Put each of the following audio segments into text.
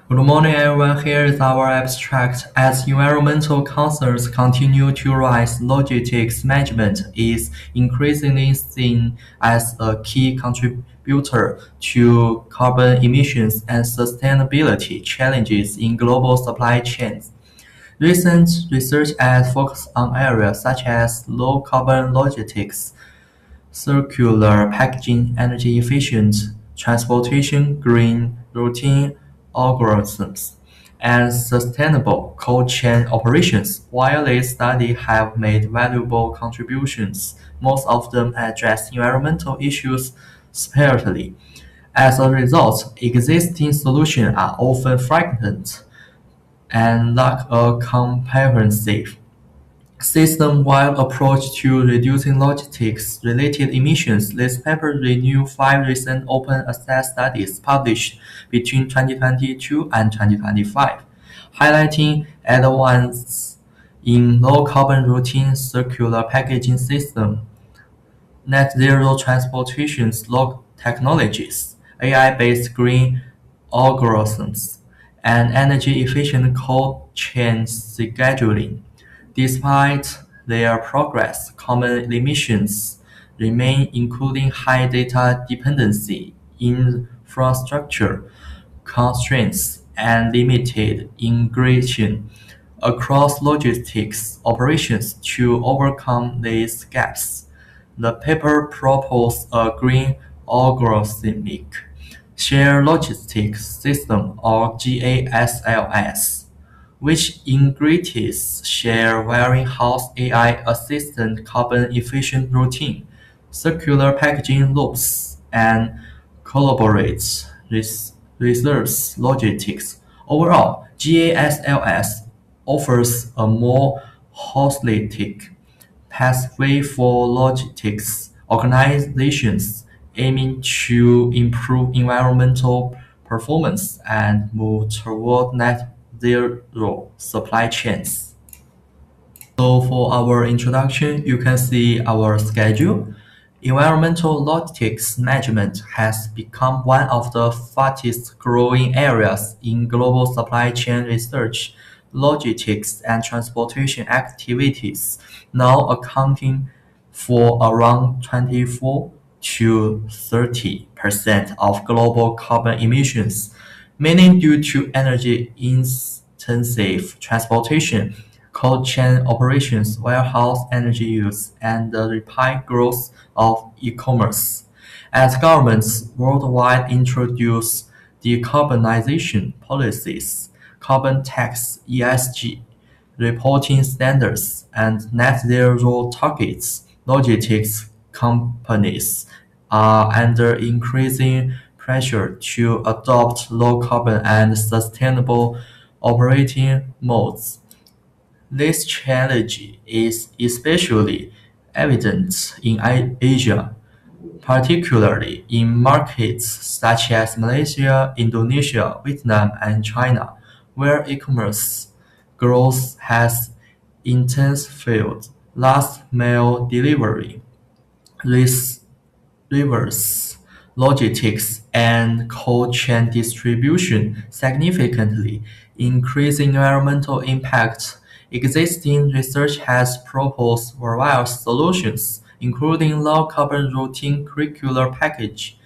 Good morning, everyone. Here is our abstract. As environmental concerns continue to rise, logistics management is increasingly seen as a key contributor to carbon emissions and sustainability challenges in global supply chains. Recent research has focused on areas such as low carbon logistics, circular packaging, energy-efficient transportation, green routing algorithms, and sustainable cold chain operations. While these studies have made valuable contributions, most of them address environmental issues separately. As a result, existing solutions are often fragmented and lack a comprehensive system-wide approach to reducing logistics-related emissions. This paper reviewed five recent open access studies published between 2022 and 2025, highlighting advances in low-carbon routine circular packaging system, net zero transportation log technologies, AI-based green algorithms, and energy-efficient cold chain scheduling. Despite their progress, common limitations remain, including high data dependency, infrastructure constraints, and limited integration across logistics operations. To overcome these gaps, the paper proposed a green algorithmic shared logistics system, or GASLS, which integrates shared warehouse AI-assisted carbon-efficient routing, circular packaging loops, and collaborates reverse logistics. Overall, GASLS offers a more holistic pathway for logistics organizations aiming to improve environmental performance and move toward net zero supply chains. So for our introduction, you can see our schedule. Environmental logistics management has become one of the fastest growing areas in global supply chain research, logistics, and transportation activities, now accounting for around 24 to 30% of global carbon emissions, mainly due to energy-intensive transportation, cold chain operations, warehouse energy use, and the rapid growth of e-commerce. As governments worldwide introduce decarbonization policies, carbon tax (ESG) reporting standards, and net zero targets, logistics companies are under increasing pressure to adopt low carbon and sustainable operating modes. This challenge is especially evident in Asia, particularly in markets such as Malaysia, Indonesia, Vietnam, and China, where e-commerce growth has intensified. Last-mile delivery, reverse logistics, and cold chain distribution significantly increase environmental impact. Existing research has proposed various solutions, including low-carbon routine curricular package,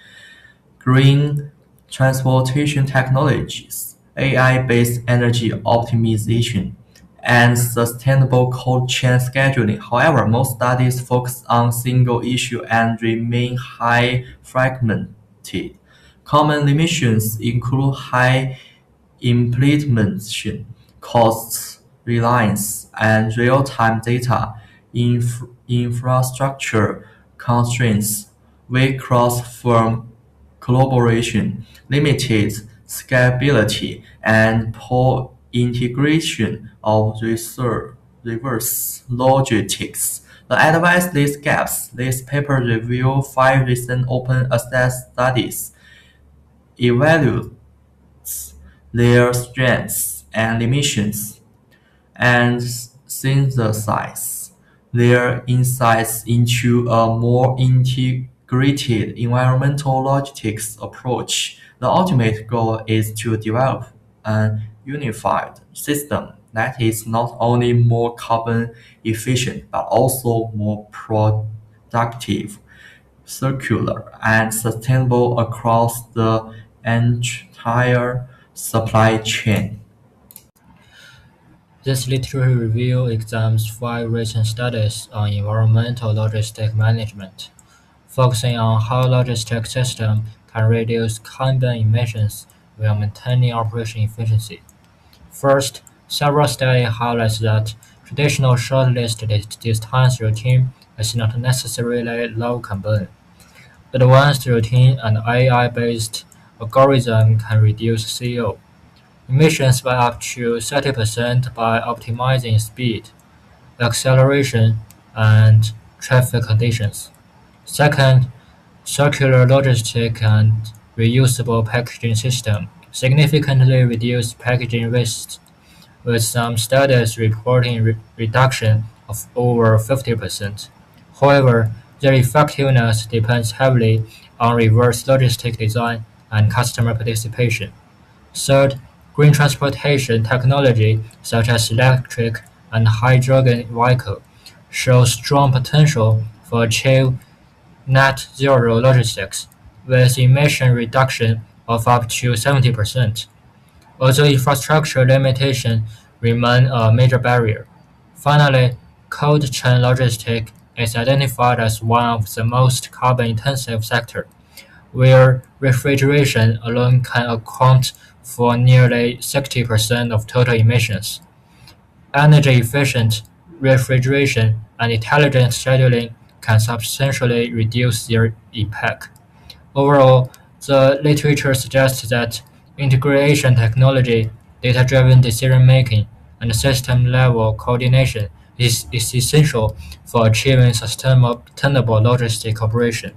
green transportation technologies, AI-based energy optimization, and sustainable cold chain scheduling. However, most studies focus on single issue and remain highly fragmented. Common limitations include high implementation costs, reliance on real-time data, infrastructure constraints, weak cross-firm collaboration, limited scalability, and poor integration of reverse logistics. To address these gaps, this paper reviews five recent open access studies, evaluates their strengths and limitations, and synthesize their insights into a more integrated environmental logistics approach. The ultimate goal is to develop an unified system that is not only more carbon efficient but also more productive, circular, and sustainable across the entire supply chain. This literary review examines 5 recent studies on environmental logistic management, focusing on how logistic systems can reduce carbon emissions while maintaining operation efficiency. First, several studies highlight that traditional short-list distance routing is not necessarily low carbon. Advanced routing and AI-based algorithms can reduce CO emissions by up to 30% by optimizing speed, acceleration, and traffic conditions. Second, circular logistic and reusable packaging system significantly reduce packaging waste, with some studies reporting reduction of over 50%. However, their effectiveness depends heavily on reverse logistic design and customer participation. Third, green transportation technology such as electric and hydrogen vehicles show strong potential for achieve net zero logistics, with emission reduction of up to 70%, although infrastructure limitations remain a major barrier. Finally, cold chain logistics is identified as one of the most carbon-intensive sectors, where refrigeration alone can account for nearly 60% of total emissions. Energy-efficient refrigeration and intelligent scheduling can substantially reduce their impact. Overall, the literature suggests that integration technology, data-driven decision-making, and system-level coordination is essential for achieving sustainable logistic operation.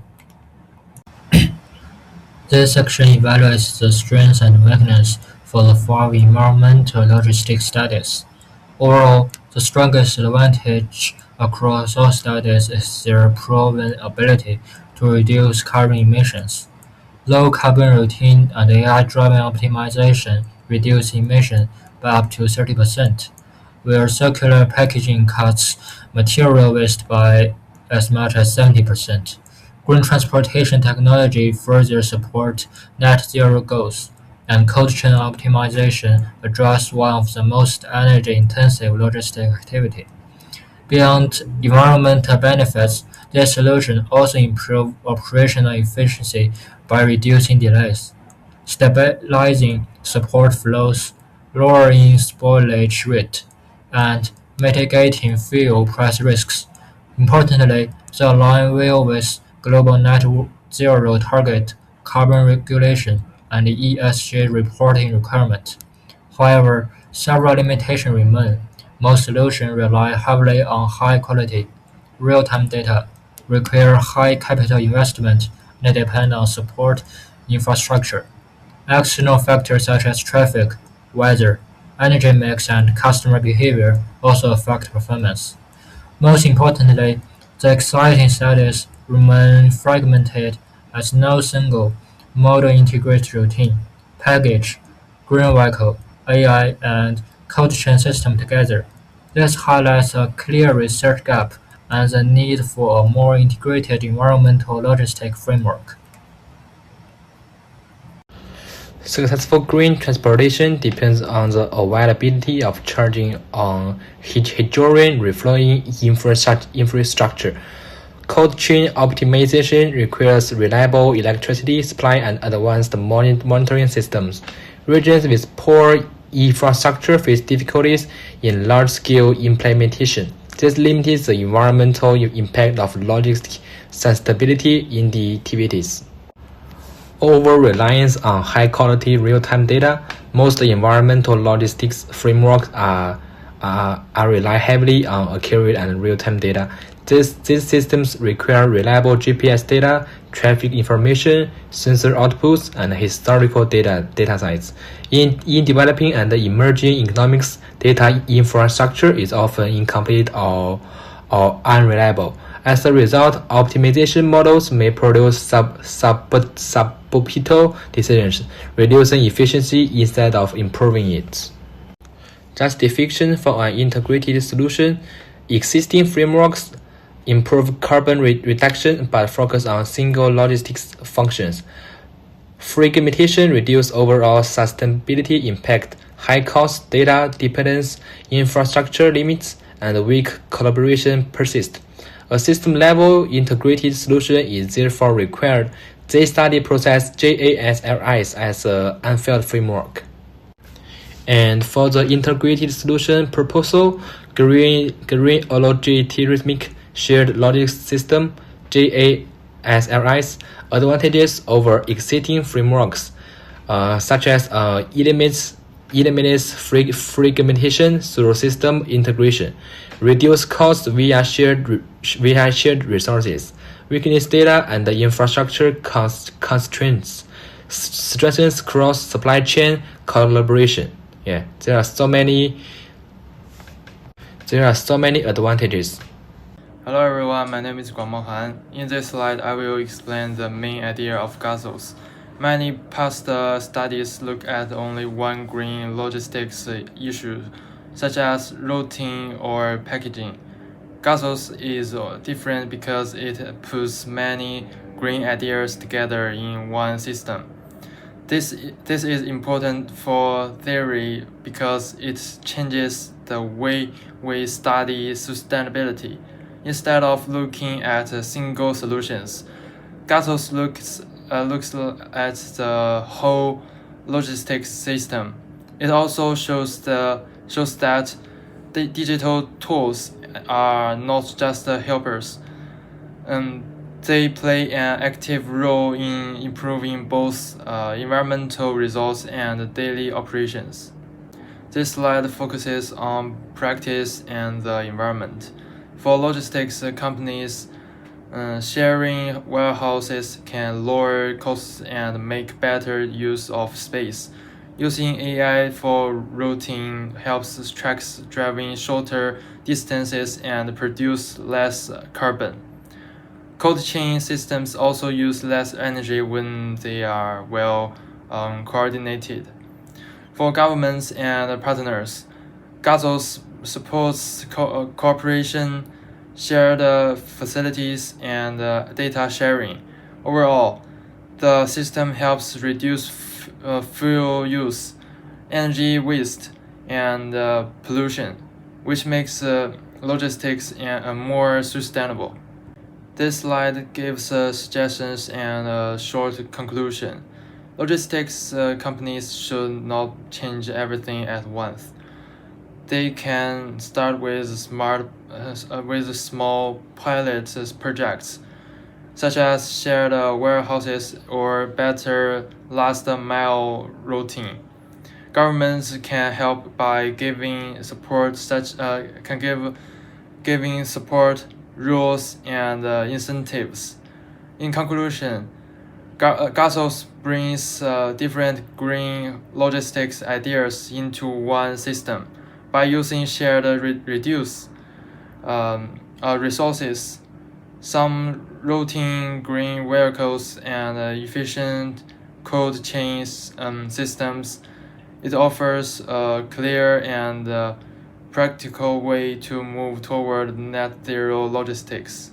This section evaluates the strengths and weaknesses for the 5 environmental logistics studies. Overall, the strongest advantage across all studies is their proven ability to reduce carbon emissions. Low carbon routine and AI-driven optimization reduce emissions by up to 30%, where circular packaging cuts material waste by as much as 70%. Green transportation technology further support net zero goals, and cold chain optimization address one of the most energy-intensive logistic activity. Beyond environmental benefits, this solution also improves operational efficiency by reducing delays, stabilizing support flows, lowering spoilage rate, and mitigating fuel price risks. Importantly, they align well with global net zero target, carbon regulation, and ESG reporting requirements. However, several limitations remain. Most solutions rely heavily on high-quality, real-time data, require high capital investment, and depend on support infrastructure. External factors such as traffic, weather, energy mix, and customer behavior also affect performance. Most importantly, the exciting studies remain fragmented as no single model integrates routine, package, green vehicle, AI, and cold chain system together. This highlights a clear research gap and the need for a more integrated environmental logistic framework. Successful green transportation depends on the availability of charging on hydrogen refueling infrastructure. Cold chain optimization requires reliable electricity supply and advanced monitoring systems. Regions with poor infrastructure face difficulties in large-scale implementation. This limits the environmental impact of logistic sustainability in the activities. Over-reliance on high-quality real-time data, most environmental logistics frameworks rely heavily on accurate and real-time data. These systems require reliable GPS data, traffic information, sensor outputs, and historical datasets. In developing and emerging economics, data infrastructure is often incomplete or unreliable, As a result, optimization models may produce suboptimal decisions, reducing efficiency instead of improving it. Justification for an integrated solution: existing frameworks improve carbon reduction but focus on single logistics functions. Fragmentation reduces overall sustainability impact, high cost, data dependence, infrastructure limits, and weak collaboration persist. A system-level integrated solution is therefore required. They study process JASLIs as an unfailed framework. And for the integrated solution proposal, green algorithmic shared logic system JASLIs advantages over existing frameworks, such as eliminates fragmentation through system integration, reduce costs via shared resources, weakness data and infrastructure constraints, strengthens cross supply chain collaboration. Yeah, there are so many advantages. Hello everyone, my name is Guangmo Han. In this slide, I will explain the main idea of Gazos. Many past studies look at only one green logistics issue, such as routing or packaging. Gazos is different because it puts many green ideas together in one system. This is important for theory because it changes the way we study sustainability. Instead of looking at single solutions, Gazos looks at the whole logistics system. It also shows that the digital tools are not just helpers. They play an active role in improving both environmental results and daily operations. This slide focuses on practice and the environment. For logistics companies, sharing warehouses can lower costs and make better use of space. Using AI for routing helps trucks driving shorter distances and produce less carbon. Cold chain systems also use less energy when they are well coordinated. For governments and partners, Gazos supports cooperation, shared facilities, and data sharing. Overall, the system helps reduce fuel use, energy waste, and pollution, which makes logistics more sustainable. This slide gives suggestions and a short conclusion. Logistics companies should not change everything at once. They can start with small pilot projects, such as shared warehouses or better last mile routing. Governments can help by giving support, giving support, rules, and incentives. In conclusion, Gazos brings different green logistics ideas into one system. By using shared reduce resources, some routing green vehicles, and efficient cold chain systems, it offers a clear and practical way to move toward net zero logistics.